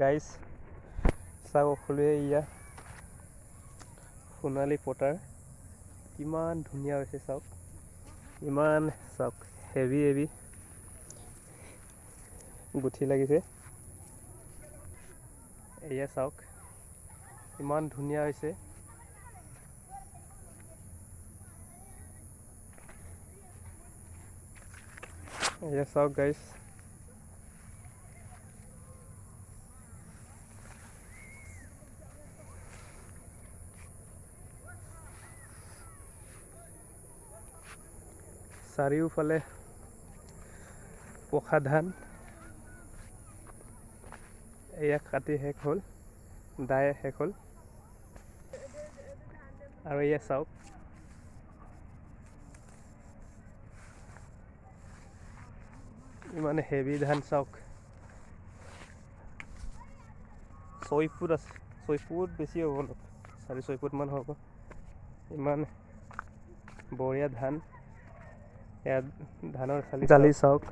Guys চাওক সকলোৱে ইয়া সোণালী পটাৰ কিমান ধুনীয়া হৈছে চাওক, ইমান চাওক হেভি গুঠি লাগিছে। এয়া চাওক ইমান ধুনীয়া হৈছে। এয়া চাওক গাইজ, চাৰিওফালে পখা ধান। এয়া কাটি শেষ হ'ল, দাই শেষ হ'ল। আৰু এয়া চাওক ইমান হেভি ধান চাওক, 6 ফুট আছে, 6 ফুট বেছি হ'ব, অলপ 4-6 ফুট মান হ'ব। ইমান বঢ়িয়া ধান। এয়া ধানৰ চালি চাওক।